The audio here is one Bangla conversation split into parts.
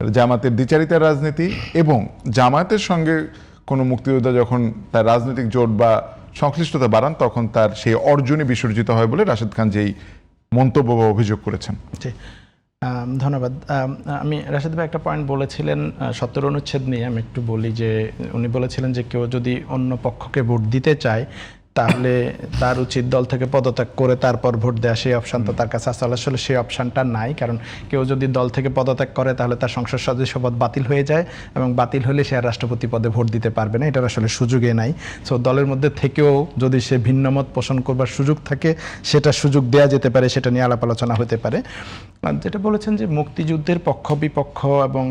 জামাতের দ্বিচারিতার রাজনীতি এবং জামায়াতের সঙ্গে কোনো মুক্তিযোদ্ধা যখন তার রাজনৈতিক জোট বা সংশ্লিষ্টতা বাড়ান তখন তার সেই অর্জনই বিসর্জিত হয় বলে রাশেদ খান যেই মন্তব্য বা অভিযোগ করেছেন। ধন্যবাদ। আমি রাশেদ ভাই একটা পয়েন্ট বলেছিলেন ৭০ অনুচ্ছেদ নিয়ে, আমি একটু বলি যে উনি বলেছিলেন যে কেউ যদি অন্য পক্ষকে ভোট দিতে চায় তাহলে তার উচিত দল থেকে পদত্যাগ করে তারপর ভোট দেওয়া, সেই অপশান তো তার কাছে আসলে সেই অপশানটা নাই। কারণ কেউ যদি দল থেকে পদত্যাগ করে তাহলে তার সংসদ সদস্যপদ বাতিল হয়ে যায় এবং বাতিল হলে সে আর রাষ্ট্রপতি পদে ভোট দিতে পারবে না, এটার আসলে সুযোগই নাই। সো দলের মধ্যে থেকেও যদি সে ভিন্নমত পোষণ করবার সুযোগ থাকে সেটা সুযোগ দেওয়া যেতে পারে, সেটা নিয়ে আলাপ আলোচনা হতে পারে। যেটা বলেছেন যে মুক্তিযুদ্ধের পক্ষ বিপক্ষ এবং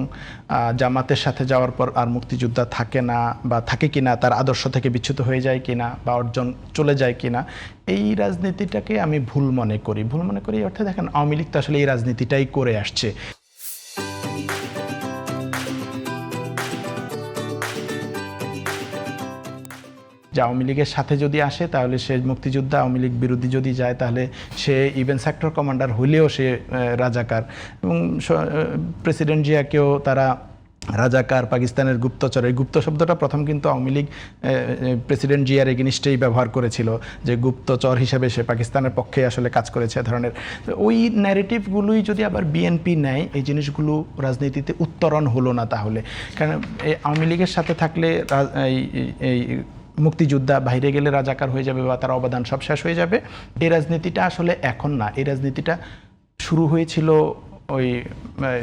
জামাতের সাথে যাওয়ার পর আর মুক্তিযোদ্ধা থাকে না বা থাকে কিনা, তার আদর্শ থেকে বিচ্যুত হয়ে যায় কিনা বা অর্জন চলে যায় কিনা, এই রাজনীতিটাকে আমি ভুল মনে করি। অর্থাৎ দেখেন, আওয়ামী লীগ তো আসলে এই রাজনীতিটাই করে আসছে। যে আওয়ামী লীগের সাথে যদি আসে তাহলে সে মুক্তিযোদ্ধা, আওয়ামী লীগ বিরোধী যদি যায় তাহলে সে ইভেন সেক্টর কমান্ডার হইলেও সে রাজাকার। এবং প্রেসিডেন্ট জিয়াকেও তারা রাজাকার, পাকিস্তানের গুপ্তচর, এই গুপ্ত শব্দটা প্রথম কিন্তু আওয়ামী লীগ প্রেসিডেন্ট জিয়ার এগেনিস্টেই ব্যবহার করেছিল, যে গুপ্তচর হিসেবে সে পাকিস্তানের পক্ষে আসলে কাজ করেছে ধরনের। ওই ন্যারেটিভগুলোই যদি আবার বিএনপি নেয়, এই জিনিসগুলো রাজনীতিতে উত্তরণ হলো না তাহলে। কারণ এই আওয়ামী লীগের সাথে থাকলে এই মুক্তিযোদ্ধা বাইরে গেলে রাজাকার হয়ে যাবে বা তার অবদান সব শেষ হয়ে যাবে, এই রাজনীতিটা আসলে এখন না। এই রাজনীতিটা শুরু হয়েছিল ওই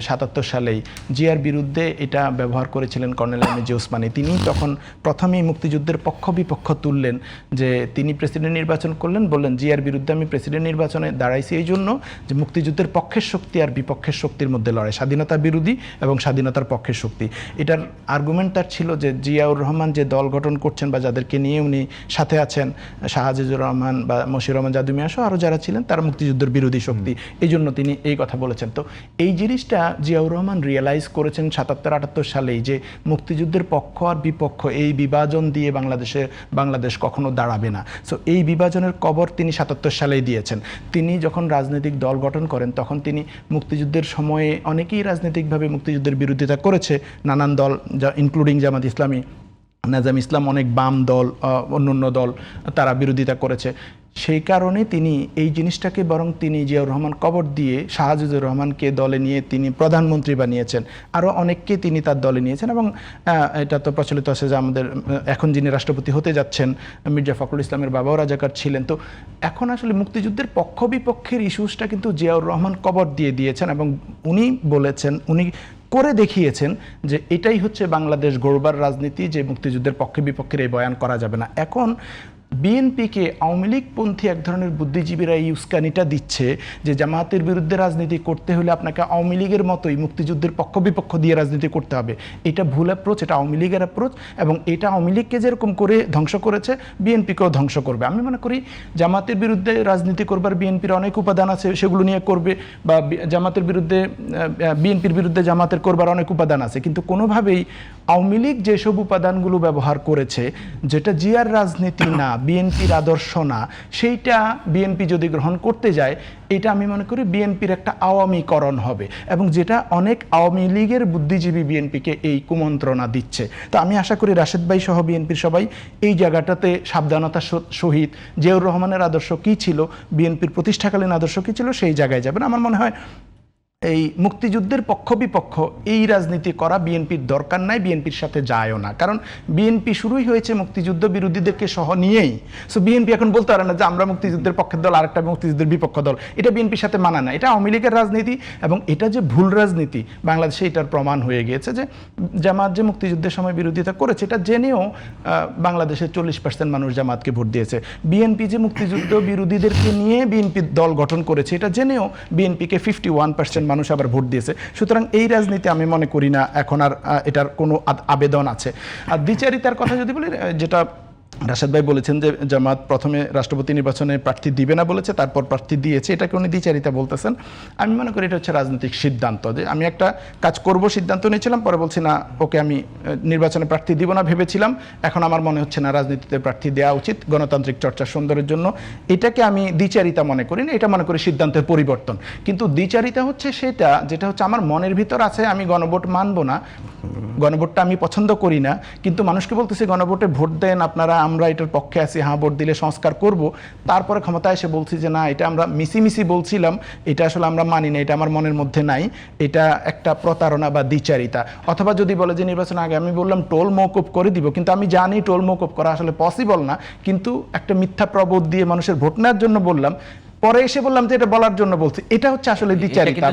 ৭৭ সালেই। জিয়ার বিরুদ্ধে এটা ব্যবহার করেছিলেন কর্নেল এমএজি ওসমানী। তিনি তখন প্রথমেই মুক্তিযুদ্ধের পক্ষ বিপক্ষ তুললেন, যে তিনি প্রেসিডেন্ট নির্বাচন করলেন, বললেন জিয়ার বিরুদ্ধে আমি প্রেসিডেন্ট নির্বাচনে দাঁড়াইছি এই জন্য যে মুক্তিযুদ্ধের পক্ষের শক্তি আর বিপক্ষের শক্তির মধ্যে লড়াই, স্বাধীনতা বিরোধী এবং স্বাধীনতার পক্ষের শক্তি। এটার আর্গুমেন্ট তার ছিল যে জিয়াউর রহমান যে দল গঠন করছেন বা যাদেরকে নিয়ে উনি সাথে আছেন, শাহজাজুর রহমান বা মশিউর রহমান জাদু মিয়া সহ আরও যারা ছিলেন, তারা মুক্তিযুদ্ধের বিরোধী শক্তি, এই জন্য তিনি এই কথা বলেছেন। তো এই জিনিসটা জিয়াউর রহমান রিয়েলাইজ করেছেন ৭৭-৭৮ সালেই, যে মুক্তিযুদ্ধের পক্ষ আর বিপক্ষ এই বিভাজন দিয়ে বাংলাদেশ কখনো দাঁড়াবে না। সো এই বিভাজনের কবর তিনি ৭৭ সালেই দিয়েছেন। তিনি যখন রাজনৈতিক দল গঠন করেন তখন তিনি মুক্তিযুদ্ধের সময়ে অনেকেই রাজনৈতিকভাবে মুক্তিযুদ্ধের বিরোধিতা করেছে, নানান দল, ইনক্লুডিং জামাত ইসলামী, নাজাম ইসলাম, অনেক বাম দল, অন্যান্য দল তারা বিরোধিতা করেছে। সেই কারণে তিনি এই জিনিসটাকে বরং তিনি জিয়াউর রহমান কবর দিয়ে শাহজাজুর রহমানকে দলে নিয়ে তিনি প্রধানমন্ত্রী বানিয়েছেন, আরও অনেককে তিনি তার দলে নিয়েছেন। এবং এটা তো প্রচলিত আছে যে আমাদের এখন যিনি রাষ্ট্রপতি হতে যাচ্ছেন মির্জা ফখরুল ইসলামের বাবাও রাজাকার ছিলেন। তো এখন আসলে মুক্তিযুদ্ধের পক্ষ বিপক্ষের ইস্যুসটা কিন্তু জিয়াউর রহমান কবর দিয়ে দিয়েছেন এবং উনি বলেছেন, উনি করে দেখিয়েছেন যে এটাই হচ্ছে বাংলাদেশ গড়বার রাজনীতি, যে মুক্তিযুদ্ধের পক্ষে বিপক্ষের এই বয়ান করা যাবে না। এখন বিএনপিকে আওয়ামী লীগপন্থী এক ধরনের বুদ্ধিজীবীরা এই উস্কানিটা দিচ্ছে যে জামায়াতের বিরুদ্ধে রাজনীতি করতে হলে আপনাকে আওয়ামী লীগের মতোই মুক্তিযুদ্ধের পক্ষ বিপক্ষ দিয়ে রাজনীতি করতে হবে। এটা ভুল অ্যাপ্রোচ, এটা আওয়ামী লীগের অ্যাপ্রোচ এবং এটা আওয়ামী লীগকে যেরকম করে ধ্বংস করেছে বিএনপিকেও ধ্বংস করবে। আমি মনে করি জামাতের বিরুদ্ধে রাজনীতি করবার বিএনপির অনেক উপাদান আছে, সেগুলো নিয়ে করবে, বা জামাতের বিরুদ্ধে বিএনপির বিরুদ্ধে জামাতের করবার অনেক উপাদান আছে, কিন্তু কোনোভাবেই আওয়ামী লীগ যেসব উপাদানগুলো ব্যবহার করেছে, যেটা জিয়ার রাজনীতি না, বিএনপির আদর্শ না, সেইটা বিএনপি যদি গ্রহণ করতে যায়, এটা আমি মনে করি বিএনপির একটা আওয়ামীকরণ হবে এবং যেটা অনেক আওয়ামী লীগের বুদ্ধিজীবী বিএনপিকে এই কুমন্ত্রণা দিচ্ছে। তো আমি আশা করি রাশেদ ভাই সহ বিএনপির সবাই এই জায়গাটাতে সাবধানতার সহিত জিয়াউর রহমানের আদর্শ কী ছিল, বিএনপির প্রতিষ্ঠাকালীন আদর্শ কী ছিল, সেই জায়গায় যাবেন। আমার মনে হয় এই মুক্তিযুদ্ধের পক্ষ বিপক্ষ এই রাজনীতি করা বিএনপির দরকার নাই, বিএনপির সাথে যায়ও না। কারণ বিএনপি শুরুই হয়েছে মুক্তিযুদ্ধ বিরোধীদেরকে সহ নিয়েই। সো বিএনপি এখন বলতে পারে না যে আমরা মুক্তিযুদ্ধের পক্ষের দল, আরেকটা মুক্তিযুদ্ধের বিপক্ষ দল, এটা বিএনপির সাথে মানা না। এটা আওয়ামী লীগের রাজনীতি এবং এটা যে ভুল রাজনীতি বাংলাদেশে এটার প্রমাণ হয়ে গিয়েছে। যে জামাত যে মুক্তিযুদ্ধের সময় বিরোধিতা করেছে এটা জেনেও বাংলাদেশের 40% মানুষ জামাতকে ভোট দিয়েছে। বিএনপি যে মুক্তিযুদ্ধ বিরোধীদেরকে নিয়ে বিএনপি দল গঠন করেছে এটা জেনেও বিএনপিকে 51% মানুষ আবার ভোট দিয়েছে। সুতরাং এই রাজনীতি আমি মনে করি না এখন আর এটার কোনো আবেদন আছে। আর দ্বিচারিতার কথা যদি বলি, যেটা রাশেদ ভাই বলেছেন যে জামাত প্রথমে রাষ্ট্রপতি নির্বাচনে প্রার্থী দিবে না বলেছে, তারপর প্রার্থী দিয়েছে, এটাকে উনি দ্বিচারিতা বলতেছেন। আমি মনে করি এটা হচ্ছে রাজনৈতিক সিদ্ধান্ত, যে আমি একটা কাজ করব সিদ্ধান্ত নিয়েছিলাম, পরে বলছি না ওকে আমি নির্বাচনে প্রার্থী দিব না ভেবেছিলাম, এখন আমার মনে হচ্ছে না রাজনীতিতে প্রার্থী দেওয়া উচিত গণতান্ত্রিক চর্চা সুন্দরের জন্য। এটাকে আমি দ্বিচারিতা মনে করি না, এটা মনে করি সিদ্ধান্তের পরিবর্তন। কিন্তু দ্বিচারিতা হচ্ছে সেটা যেটা হচ্ছে আমার মনের ভিতর আছে, আমি গণভোট মানব না, গণভোটটা আমি পছন্দ করি না, কিন্তু মানুষকে বলতেছি গণভোটে ভোট দেন আপনারা, আমরা এটার পক্ষে আছি, হ্যাঁ ভোট দিলে সংস্কার করব, তারপরে ক্ষমতায় এসে বলছি যে না এটা আমরা মিছিমিছি বলছিলাম, এটা আসলে আমরা মানি না, এটা আমার মনের মধ্যে নাই, এটা একটা প্রতারণা বা দ্বিচারিতা। অথবা যদি বলে যে নির্বাচন আগে আমি বললাম টোল মওকুফ করে দিব, কিন্তু আমি জানি টোল মওকুফ করা আসলে পসিবল না, কিন্তু একটা মিথ্যা প্রবোধ দিয়ে মানুষের ভোট নেওয়ার জন্য বললাম, পরে এসে বললাম যে এটা বলার জন্য বলছি, এটা হচ্ছে আসলে দ্বিচারিতা